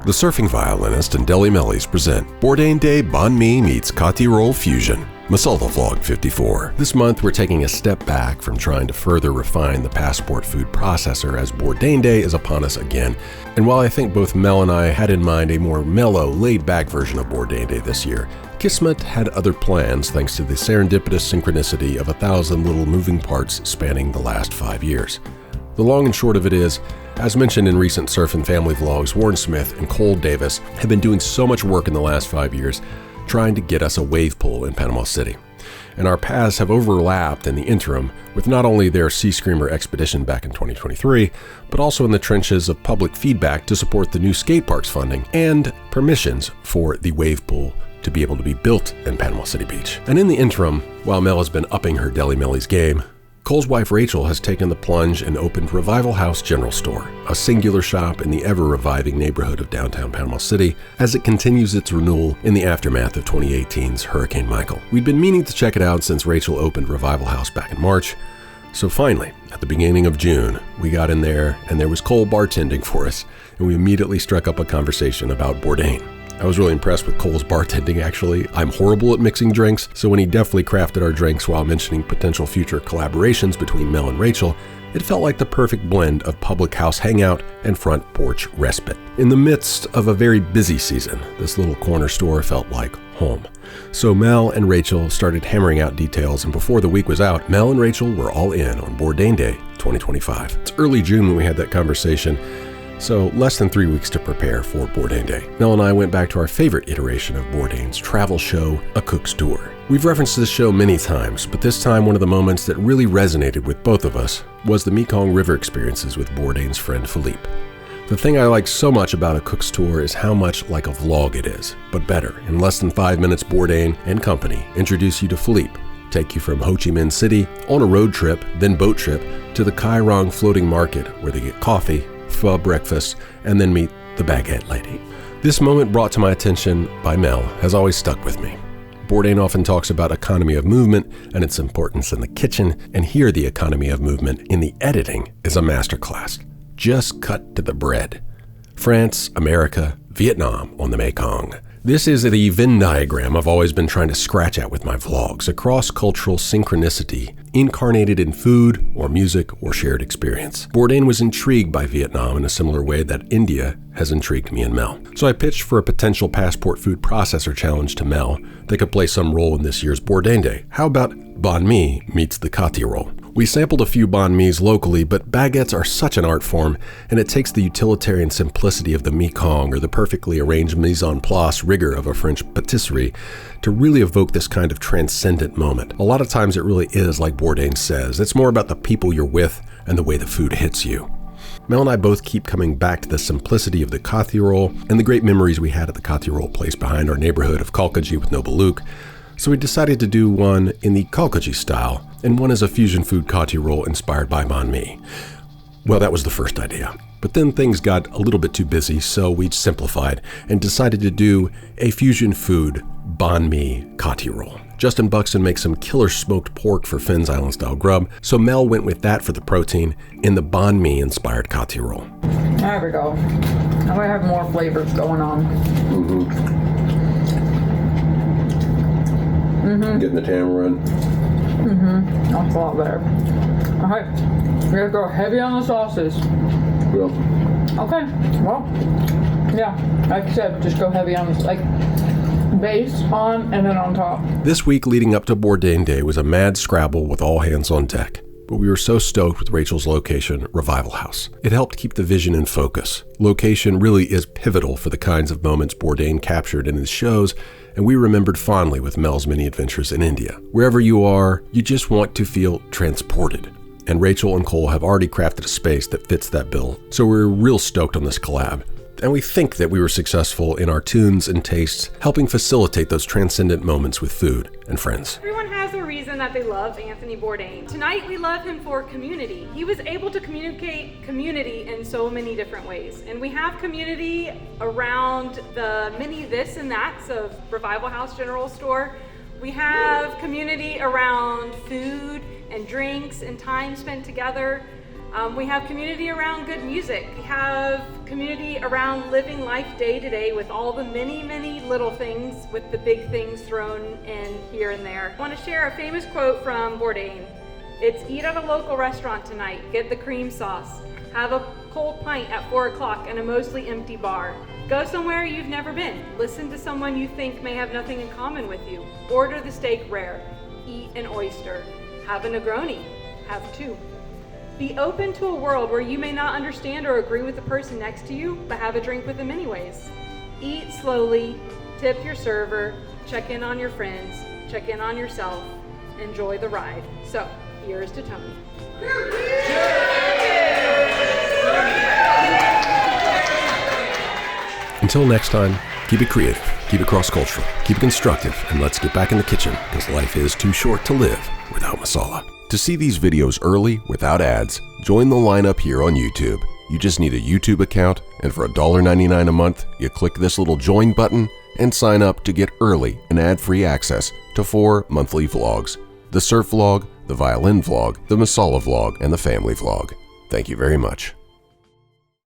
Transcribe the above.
The Surfing Violinist and Deli Mellies present Bourdain Day Banh Mi meets Kathi Roll Fusion. Masala Vlog 54. This month we're taking a step back from trying to further refine the passport food processor as Bourdain Day is upon us again. And while I think both Mel and I had in mind a more mellow, laid-back version of Bourdain Day this year, Kismet had other plans thanks to the serendipitous synchronicity of 1,000 little moving parts spanning the last 5 years. The long and short of it is, as mentioned in recent Surf and Family vlogs, Warren Smith and Cole Davis have been doing so much work in the last 5 years trying to get us a wave pool in Panama City. And our paths have overlapped in the interim with not only their Sea Screamer expedition back in 2023, but also in the trenches of public feedback to support the new skate parks funding and permissions for the wave pool to be able to be built in Panama City Beach. And in the interim, while Mel has been upping her Deli Mellies game, Cole's wife Rachel has taken the plunge and opened Revival House General Store, a singular shop in the ever-reviving neighborhood of downtown Panama City as it continues its renewal in the aftermath of 2018's Hurricane Michael. We'd been meaning to check it out since Rachel opened Revival House back in March, so finally, at the beginning of June, we got in there and there was Cole bartending for us, and we immediately struck up a conversation about Bourdain. I was really impressed with Cole's bartending, actually. I'm horrible at mixing drinks, so when he deftly crafted our drinks while mentioning potential future collaborations between Mel and Rachel, it felt like the perfect blend of public house hangout and front porch respite. In the midst of a very busy season, this little corner store felt like home. So Mel and Rachel started hammering out details, and before the week was out, Mel and Rachel were all in on Bourdain Day 2025. It's early June when we had that conversation, so less than 3 weeks to prepare for Bourdain Day. Mel and I went back to our favorite iteration of Bourdain's travel show, A Cook's Tour. We've referenced this show many times, but this time one of the moments that really resonated with both of us was the Mekong River experiences with Bourdain's friend Philippe. The thing I like so much about A Cook's Tour is how much like a vlog it is, but better. In less than 5 minutes, Bourdain and company introduce you to Philippe, take you from Ho Chi Minh City on a road trip, then boat trip, to the Kai Rong floating market where they get coffee, pho breakfast, and then meet the baguette lady. This moment brought to my attention by Mel has always stuck with me. Bourdain often talks about economy of movement and its importance in the kitchen, and here the economy of movement in the editing is a masterclass. Just cut to the bread. France, America, Vietnam on the Mekong. This is the Venn diagram I've always been trying to scratch at with my vlogs, a cross-cultural synchronicity incarnated in food or music or shared experience. Bourdain was intrigued by Vietnam in a similar way that India has intrigued me and Mel. So I pitched for a potential passport food processor challenge to Mel that could play some role in this year's Bourdain Day. How about Banh Mi meets the Kathi roll? We sampled a few banh mis locally, but baguettes are such an art form, and it takes the utilitarian simplicity of the Mekong or the perfectly arranged mise en place rigor of a French patisserie to really evoke this kind of transcendent moment. A lot of times it really is like Bourdain says, it's more about the people you're with and the way the food hits you. Mel and I both keep coming back to the simplicity of the Kathi roll and the great memories we had at the Kathi roll place behind our neighborhood of Kalkaji with Noble Luke. So we decided to do one in the Kalkaji style, and one as a fusion food Kathi roll inspired by Banh Mi. Well, that was the first idea. But then things got a little bit too busy, so we simplified and decided to do a fusion food Banh Mi Kathi roll. Justin Buxton makes some killer smoked pork for Finn's Island style grub, so Mel went with that for the protein in the Banh Mi inspired Kathi roll. There we go. Now I have more flavors going on. Getting the tamarind. That's a lot better. Alright, we gotta go heavy on the sauces. Well, Okay, well, yeah, like I said, just go heavy on, like, base on and then on top. this week leading up to Bourdain Day was a mad scrabble with all hands on deck. But we were so stoked with Rachel's location, Revival House. It helped keep the vision in focus. Location really is pivotal for the kinds of moments Bourdain captured in his shows, and we remembered fondly with Mel's many adventures in India. Wherever you are, you just want to feel transported. And Rachel and Cole have already crafted a space that fits that bill, so we're real stoked on this collab. And we think that we were successful in our tunes and tastes, helping facilitate those transcendent moments with food and friends. Everyone has a reason that they love Anthony Bourdain. Tonight we love him for community. He was able to communicate community in so many different ways. And we have community around the many this and that's of Revival House General Store. We have community around food and drinks and time spent together. We have community around good music. We have community around living life day to day with all the many, many little things, with the big things thrown in here and there. I want to share a famous quote from Bourdain. It's, eat at a local restaurant tonight, get the cream sauce, have a cold pint at 4 o'clock in a mostly empty bar. Go somewhere you've never been. Listen to someone you think may have nothing in common with you. Order the steak rare. Eat an oyster. Have a Negroni. Have 2. Be open to a world where you may not understand or agree with the person next to you, but have a drink with them anyways. Eat slowly, tip your server, check in on your friends, check in on yourself, enjoy the ride. So, here's to Tony. Until next time, keep it creative, keep it cross-cultural, keep it constructive, and let's get back in the kitchen, because life is too short to live without masala. To see these videos early, without ads, join the lineup here on YouTube. You just need a YouTube account, and for $1.99 a month, you click this little join button and sign up to get early and ad-free access to 4 monthly vlogs: the surf vlog, the violin vlog, the masala vlog, and the family vlog. Thank you very much.